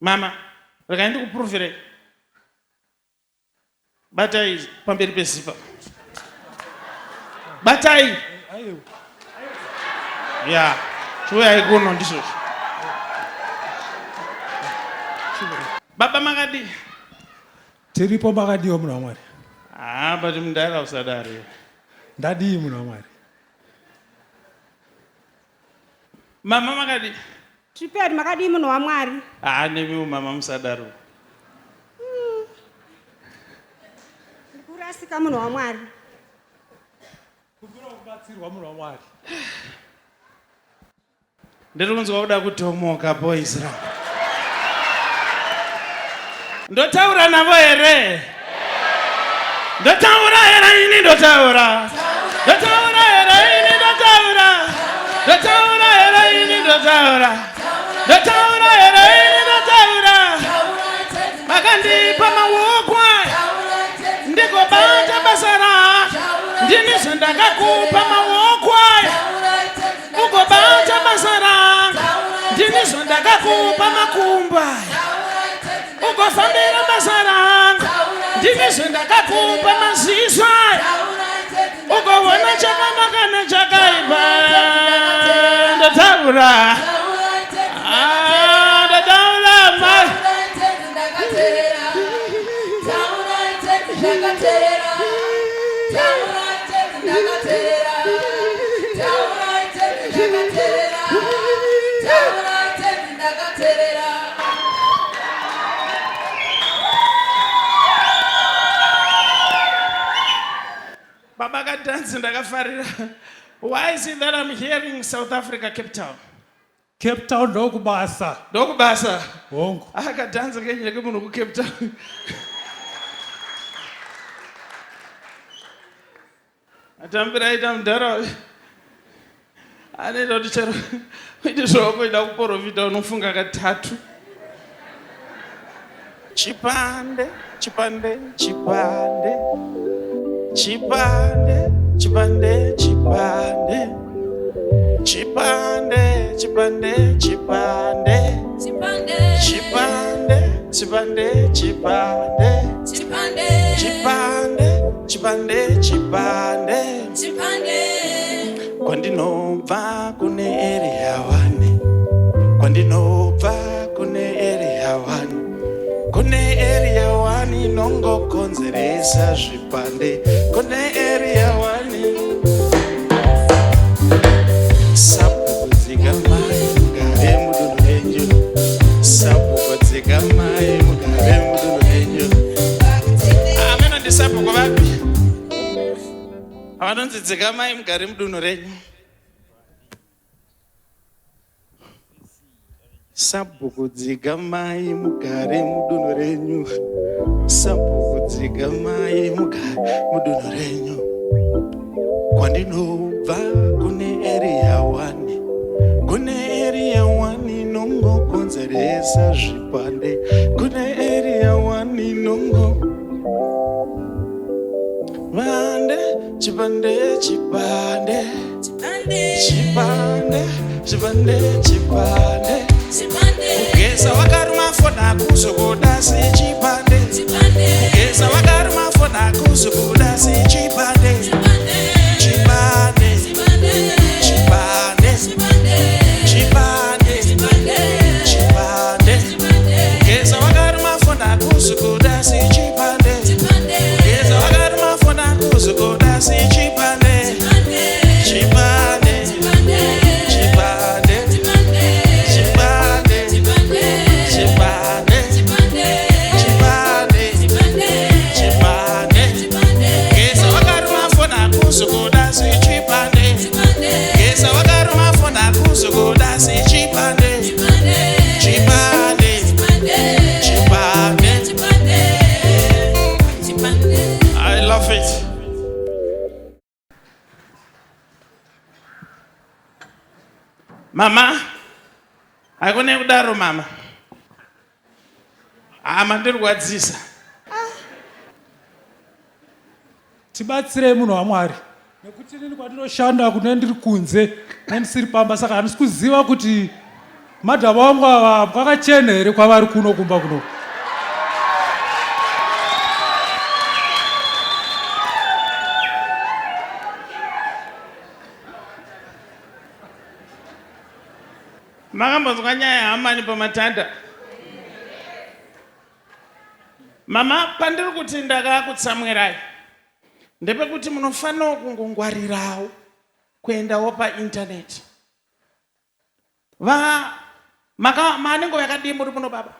Mama, regai ndikupuruvhirei. Batai pamberi pezipa. Batai. Ya, chiuyai kuno ndizvo. Baba makadi. Tiripo makadiwa munhu waMwari. Bati mundara usadari. Ndadii munhu waMwari. Mama makadi. Tripedi makadi munhu waMwari. Nemi mama musadaro. Ndikurasika munhu waMwari. Kumbira kubatsirwa munhu waMwari. Ndiri kunzwa kuda kutomoka boys ra. Ndotaura navo here? Ndotaura here ini ndotaura. Ndotaura here ini ndotaura. Ndotaura here ini ndotaura. Ndotaura here ini ndotaura. Makandipa maoko ndikobata basa rako. Ndini ndakakupa maoko ugobata basa rako. Ndini ndakakupa makumba ugofambira basa rako. Ndini ndakakupa maziso ugoona chakanaka nechakaipa. Ndotaura. Ndotaura mai. Baba kadansi ndakafarira. Why is it that I'm hearing South Africa, Cape Town? Cape Town ndokubasa. Ndokubasa. Hongo. Akadanza kenyeke munhu ku Cape Town. Atambira ita mudhara. Anoita kuti chero uite zvawakuida kuprofita unofunga katatu. Chipande, chipande, chipande. Chipande, chipande, chipande. Chipande, chipande, chipande. Chipande, chipande, chipande. Chipande, chipande, chipande. Kwandinobva kune area one. Kwandinobva kune area one. Kune area one inongokonzeresa zvipande. Kune area one sapukudzika mai mugare mudunhu renyu. Sapukudzika mai mugare mudunhu renyu. Ameno ndisapuku vapi? Avanonzidzika mai mugare mudunhu renyu. Sapukudzika mai mugare mudunhu renyu. Sapukudzika mai mugare mudunhu renyu. Kwandinobva kune area one. Kune area one inongokonzeresa zvipande. Kune area one inongo Mande, chipande, chipande. Chipande, chipande, chipande. Kugeza wakaruma fona kuzogoda se chipande. Kugeza wakaruma fona kuzogoda se chipande. Chipande, chipande, chipande, chipande. Kugeza wakaruma fona kuzogoda se chipande. Kugeza wakaruma fona kuzogoda se chipande. Chipande, chipande. Kuzogoda se chipande. Kesa wakaruma fona kuzogoda se chipande. Chipande, chipande. I love it. Mama, akune kudaro mama. Mandirwadzisa. Tibatsirei munhu waMwari. Nekuti nini kwandinoshanda kune ndiri kunze, nendisiri pamba, saka handisi kuziva kuti madhava wangu ava kwakachena here kwavari kuno kumba kuno? Makambonzwa nyaya yahamani pamatanda? Mama, pandiri kuti ndakakutsamwirai ndepekuti munofanira kungongwarirawo kuendawo paintaneti. Manengo yakadii muri muno baba?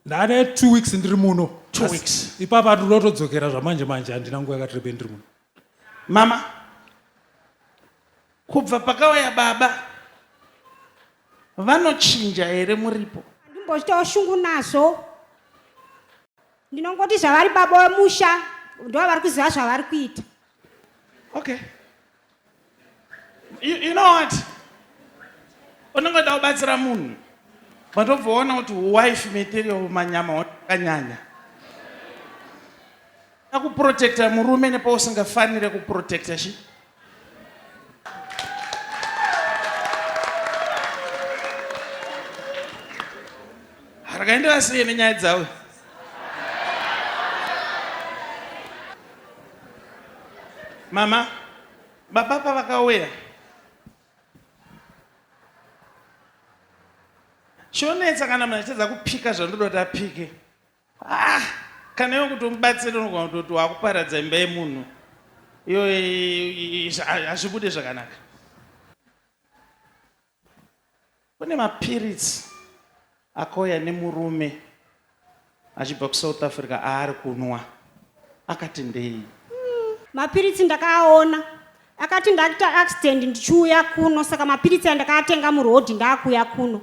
Ndane 2 weeks ndiri muno. 2 weeks. Ipapa ndinotodzokera zvamanje manje, handina nguva yakati ndiri muno. Mama, kubva pakauya baba vanochinja here muripo? Handimbochitawo shungu nazvo. Ndinongoti zvavari baba vemusha ndo vari kuziva zvavari kuita. Okay. You know what? Unongoda kubatsira munhu watobvaona kuti wife material manyama wakanyanya. Akuprotecta murume nepausingafanire kuprotecta shi. Harakaenda siye nenyaya dzawe. Mama, baba pavakauya chionetsa kana munhu achitedza kupika zvandoda kuti apike. Kana iwe kuti umubatsire unogona kuti wakuparadza imba yemunhu. Iyo hazvibude zvakanaka. Kune mapirits akauya nemurume achibva kuSouth Africa aari kunwa. Akati ndei? Mapiritsi ndakaona. Akati ndaita accident ndichiuya kuno, saka mapiritsi andakatenga murodhi ndakuya kuno.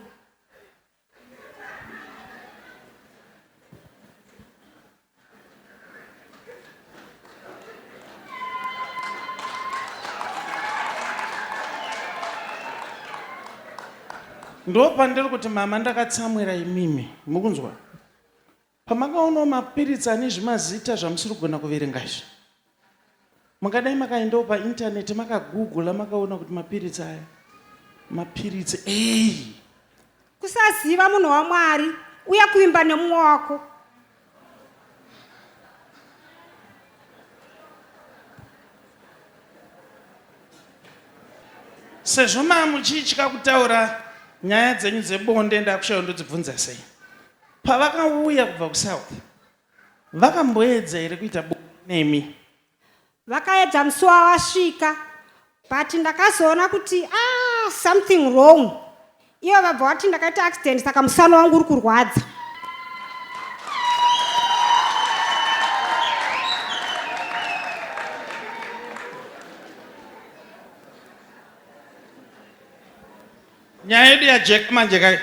Ndo pandiri kuti mama ndakatsamwira imimi. Mukunzwa? Pamakaonawo mapiritsi ane zvimazita zvamusiri kugona kuverenga izvi. Mungadai makaendawo paintaneti makagoogle makaona kuti mapiritsi aya mapiritsi kusaziva munhu waMwari uya kuimba nemumwe wako. Sezvo muchitya kutaura nyaya dzenyu dzebonde ndakushayiwa ndodzibvunza sei. Pavakauya kubva kuSouth vakamboedza here kuita bonde nemi? Vakaedza musi wavasvika, but ndakazoona kuti something wrong. Ivo vabva vati ndakaita accident saka musana wangu uri kurwadza. Nyaya yedu yaJack manje kai?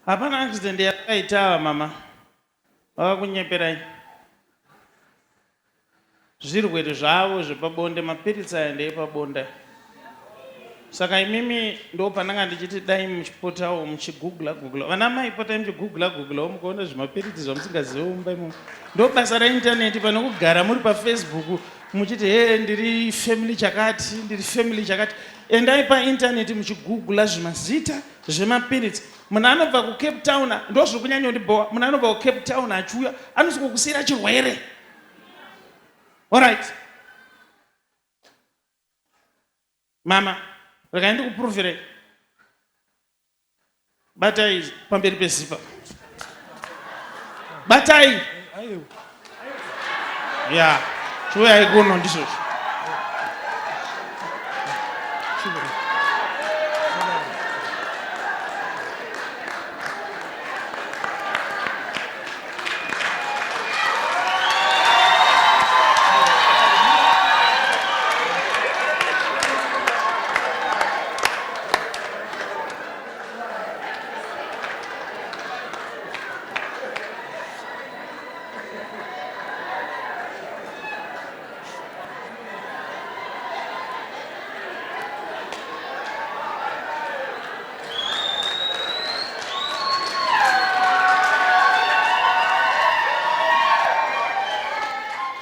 Hapana accident yakaita mama. Vakakunyeperai. Zvirwere zvavo zvepabonde, mapiritsi aya ndeepabonde. Saka imimi ndo pandanga ndichiti dai muchipotawo muchigugla. Vana mai potai muchigugla mukaona zvimapiritsi zvamusingazivi mumba imomo. Ndo basa raintaneti pane kugara muri paFacebook muchiti ndiri family chakati. Endai paintaneti muchigugla zvimazita zvemapiritsi. Munhu anobva kuCape Town ndo zviri kunyanya kundibhowa. Munhu anobva kuCape Town achiuya anozokusiyira chirwere. All right. Mama, regai ndikupuruvhirei. Batai pamberi pezipa. Batai. Ya, chiuyai kuno ndizvozvo.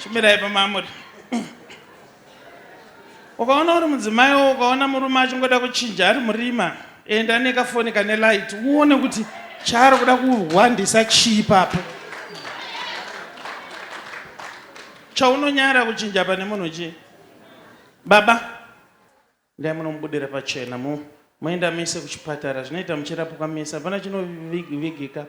Shumirai pamamuri. ukaona uri mudzimaiwo ukaona murume achingoda kuchinja ari murima enda nekafoni kane light uone kuti chaari kuda kuhwandisa chii papo chaunonyara kuchinja pane munhu chii baba ndai munomubudira pachena muenda mese kuchipatara zvinoita muchirapuka mese hapana chinovigika